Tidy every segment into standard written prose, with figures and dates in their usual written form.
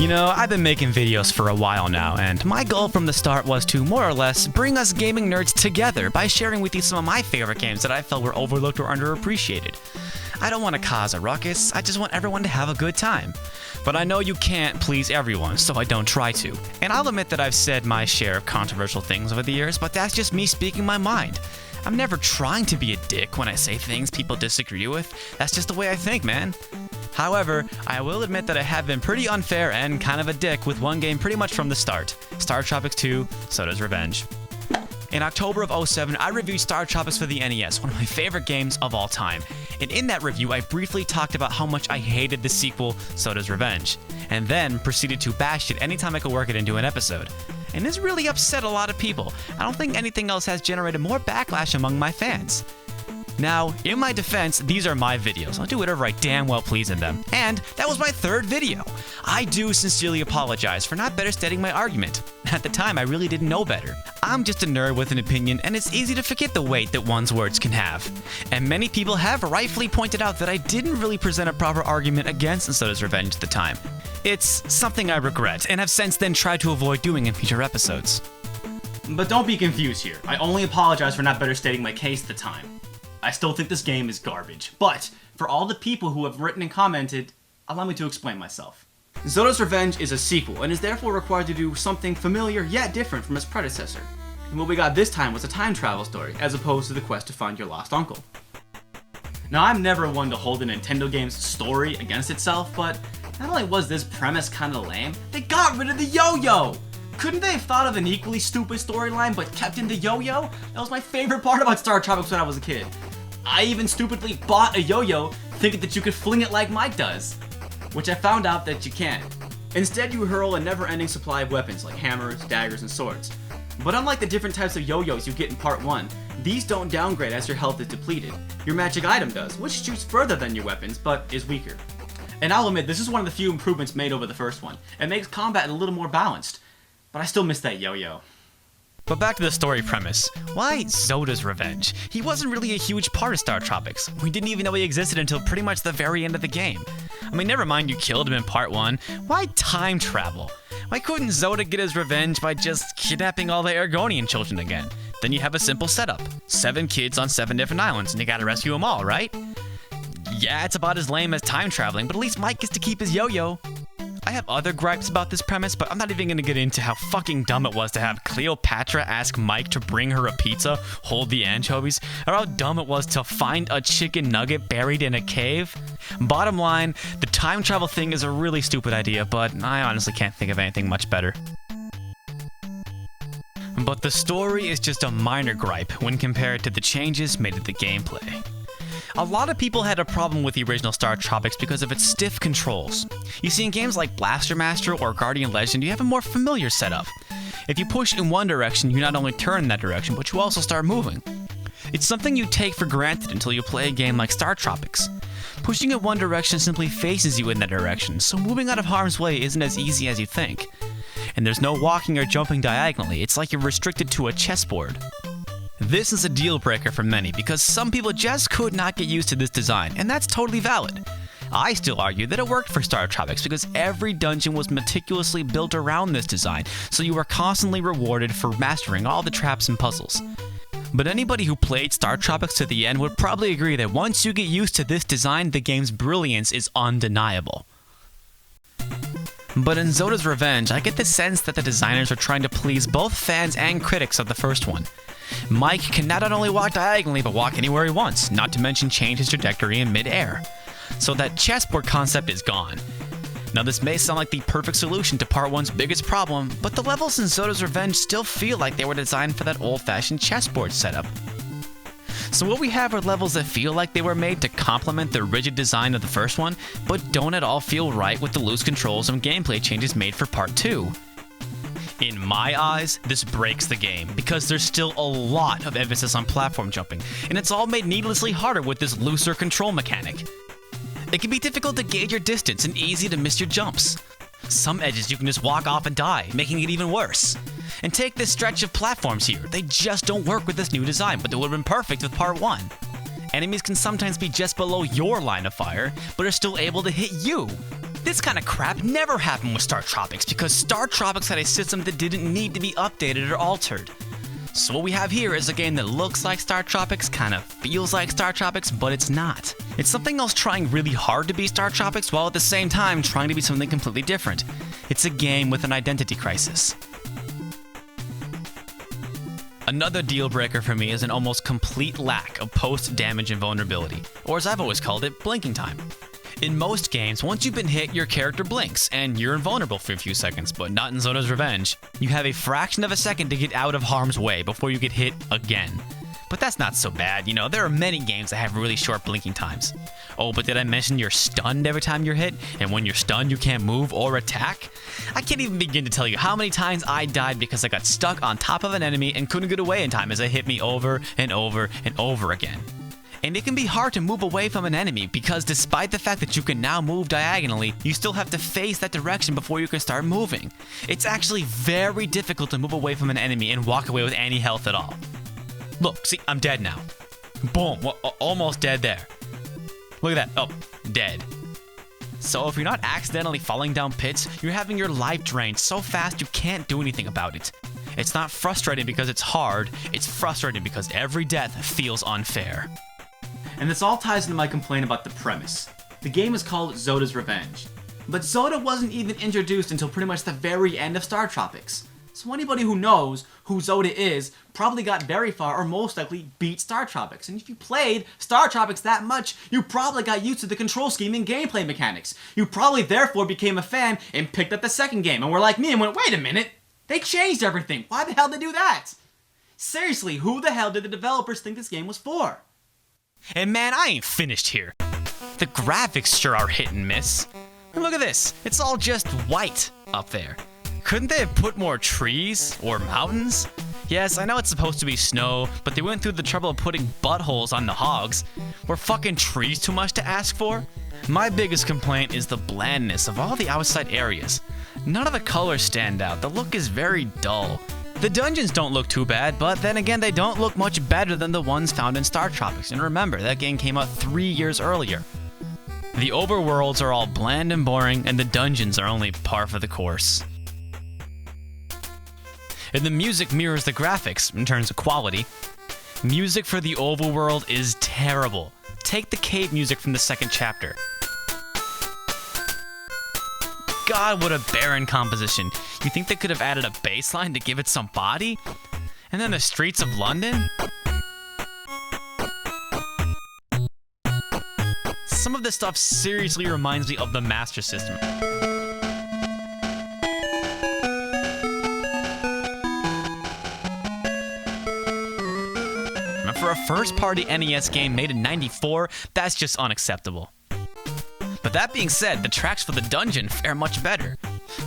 You know, I've been making videos for a while now, and my goal from the start was to more or less bring us gaming nerds together by sharing with you some of my favorite games that I felt were overlooked or underappreciated. I don't want to cause a ruckus, I just want everyone to have a good time. But I know you can't please everyone, so I don't try to. And I'll admit that I've said my share of controversial things over the years, but that's just me speaking my mind. I'm never trying to be a dick when I say things people disagree with. That's just the way I think, man. However, I will admit that I have been pretty unfair and kind of a dick with one game pretty much from the start. Startropics 2, Zoda's Revenge. In October of 2007, I reviewed Startropics for the NES, one of my favorite games of all time. And in that review, I briefly talked about how much I hated the sequel, Zoda's Revenge, and then proceeded to bash it anytime I could work it into an episode. And this really upset a lot of people. I don't think anything else has generated more backlash among my fans. Now, in my defense, these are my videos. I'll do whatever I damn well please in them. And that was my third video. I do sincerely apologize for not better stating my argument. At the time, I really didn't know better. I'm just a nerd with an opinion, and it's easy to forget the weight that one's words can have. And many people have rightfully pointed out that I didn't really present a proper argument against Zoda's Revenge at the time. It's something I regret, and have since then tried to avoid doing in future episodes. But don't be confused here. I only apologize for not better stating my case at the time. I still think this game is garbage, but for all the people who have written and commented, allow me to explain myself. Zoda's Revenge is a sequel, and is therefore required to do something familiar yet different from its predecessor. And what we got this time was a time travel story, as opposed to the quest to find your lost uncle. Now, I'm never one to hold a Nintendo game's story against itself, but not only was this premise kinda lame, they got rid of the yo-yo! Couldn't they have thought of an equally stupid storyline but kept in the yo-yo? That was my favorite part about Startropics when I was a kid. I even stupidly bought a yo-yo thinking that you could fling it like Mike does, which I found out that you can't. Instead, you hurl a never-ending supply of weapons like hammers, daggers, and swords. But unlike the different types of yo-yos you get in Part 1, these don't downgrade as your health is depleted. Your magic item does, which shoots further than your weapons, but is weaker. And I'll admit, this is one of the few improvements made over the first one. It makes combat a little more balanced, but I still miss that yo-yo. But back to the story premise. Why Zoda's Revenge? He wasn't really a huge part of Startropics. We didn't even know he existed until pretty much the very end of the game. I mean, never mind you killed him in Part 1. Why time travel? Why couldn't Zoda get his revenge by just kidnapping all the Argonian children again? Then you have a simple setup. 7 kids on 7 different islands, and you gotta rescue them all, right? Yeah, it's about as lame as time traveling, but at least Mike gets to keep his yo-yo. I have other gripes about this premise, but I'm not even gonna get into how fucking dumb it was to have Cleopatra ask Mike to bring her a pizza, hold the anchovies, or how dumb it was to find a chicken nugget buried in a cave. Bottom line, the time travel thing is a really stupid idea, but I honestly can't think of anything much better. But the story is just a minor gripe when compared to the changes made to the gameplay. A lot of people had a problem with the original Startropics because of its stiff controls. You see, in games like Blaster Master or Guardian Legend, you have a more familiar setup. If you push in one direction, you not only turn in that direction, but you also start moving. It's something you take for granted until you play a game like Startropics. Pushing in one direction simply faces you in that direction, so moving out of harm's way isn't as easy as you think. And there's no walking or jumping diagonally, it's like you're restricted to a chessboard. This is a deal breaker for many because some people just could not get used to this design, and that's totally valid. I still argue that it worked for Startropics because every dungeon was meticulously built around this design, so you were constantly rewarded for mastering all the traps and puzzles. But anybody who played Startropics to the end would probably agree that once you get used to this design, the game's brilliance is undeniable. But in Zoda's Revenge, I get the sense that the designers are trying to please both fans and critics of the first one. Mike can not only walk diagonally, but walk anywhere he wants, not to mention change his trajectory in mid-air. So that chessboard concept is gone. Now this may sound like the perfect solution to Part 1's biggest problem, but the levels in Zoda's Revenge still feel like they were designed for that old-fashioned chessboard setup. So what we have are levels that feel like they were made to complement the rigid design of the first one, but don't at all feel right with the loose controls and gameplay changes made for Part 2. In my eyes, this breaks the game, because there's still a lot of emphasis on platform jumping, and it's all made needlessly harder with this looser control mechanic. It can be difficult to gauge your distance and easy to miss your jumps. Some edges you can just walk off and die, making it even worse. And take this stretch of platforms here, they just don't work with this new design, but they would have been perfect with Part 1. Enemies can sometimes be just below your line of fire, but are still able to hit you. This kind of crap never happened with Startropics because Startropics had a system that didn't need to be updated or altered. So what we have here is a game that looks like Startropics, kind of feels like Startropics, but it's not. It's something else trying really hard to be Startropics while at the same time trying to be something completely different. It's a game with an identity crisis. Another deal breaker for me is an almost complete lack of post damage and vulnerability, or as I've always called it, blinking time. In most games, once you've been hit, your character blinks, and you're invulnerable for a few seconds, but not in Zoda's Revenge. You have a fraction of a second to get out of harm's way before you get hit again. But that's not so bad, you know, there are many games that have really short blinking times. Oh, but did I mention you're stunned every time you're hit, and when you're stunned you can't move or attack? I can't even begin to tell you how many times I died because I got stuck on top of an enemy and couldn't get away in time as it hit me over and over and over again. And it can be hard to move away from an enemy because despite the fact that you can now move diagonally, you still have to face that direction before you can start moving. It's actually very difficult to move away from an enemy and walk away with any health at all. Look, see, I'm dead now. Boom, almost dead there. Look at that, oh, dead. So if you're not accidentally falling down pits, you're having your life drained so fast you can't do anything about it. It's not frustrating because it's hard, it's frustrating because every death feels unfair. And this all ties into my complaint about the premise. The game is called Zoda's Revenge, but Zoda wasn't even introduced until pretty much the very end of Startropics. So anybody who knows who Zoda is probably got very far or most likely beat Startropics. And if you played Startropics that much, you probably got used to the control scheme and gameplay mechanics. You probably therefore became a fan and picked up the second game and were like me and went, wait a minute, they changed everything. Why the hell did they do that? Seriously, who the hell did the developers think this game was for? And man, I ain't finished here. The graphics sure are hit and miss. Look at this, it's all just white up there. Couldn't they have put more trees or mountains? Yes, I know it's supposed to be snow, but they went through the trouble of putting buttholes on the hogs. Were fucking trees too much to ask for? My biggest complaint is the blandness of all the outside areas. None of the colors stand out, the look is very dull. The dungeons don't look too bad, but then again they don't look much better than the ones found in Startropics, and remember, that game came out 3 years earlier. The overworlds are all bland and boring, and the dungeons are only par for the course. And the music mirrors the graphics in terms of quality. Music for the overworld is terrible. Take the cave music from the second chapter. God, what a barren composition. You think they could have added a bass line to give it some body? And then the streets of London? Some of this stuff seriously reminds me of the Master System. And for a first-party NES game made in '94, that's just unacceptable. But that being said, the tracks for the dungeon fare much better.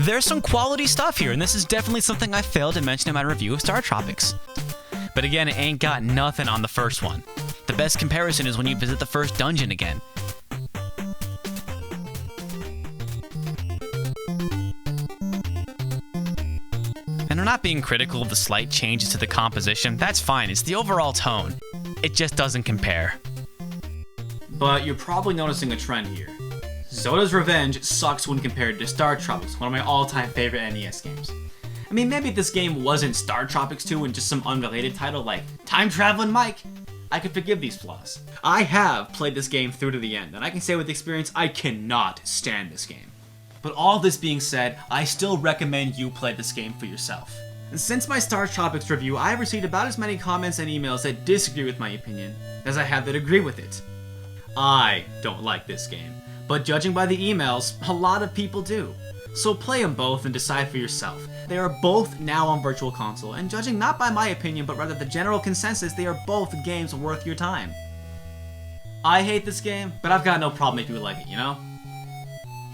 There's some quality stuff here, and this is definitely something I failed to mention in my review of Startropics. But again, it ain't got nothing on the first one. The best comparison is when you visit the first dungeon again. And I'm not being critical of the slight changes to the composition, that's fine, it's the overall tone. It just doesn't compare. But you're probably noticing a trend here. Zoda's Revenge sucks when compared to Startropics, one of my all-time favorite NES games. I mean, maybe if this game wasn't Startropics 2 and just some unrelated title like Time Traveling Mike, I could forgive these flaws. I have played this game through to the end, and I can say with experience, I cannot stand this game. But all this being said, I still recommend you play this game for yourself. And since my Startropics review, I have received about as many comments and emails that disagree with my opinion as I have that agree with it. I don't like this game, but judging by the emails, a lot of people do. So play them both and decide for yourself. They are both now on Virtual Console, and judging not by my opinion, but rather the general consensus, they are both games worth your time. I hate this game, but I've got no problem if you like it, you know?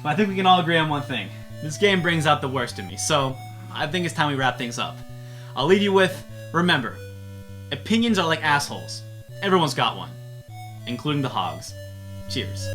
But I think we can all agree on one thing. This game brings out the worst in me, so I think it's time we wrap things up. I'll leave you with, remember, opinions are like assholes. Everyone's got one, including the hogs. Cheers.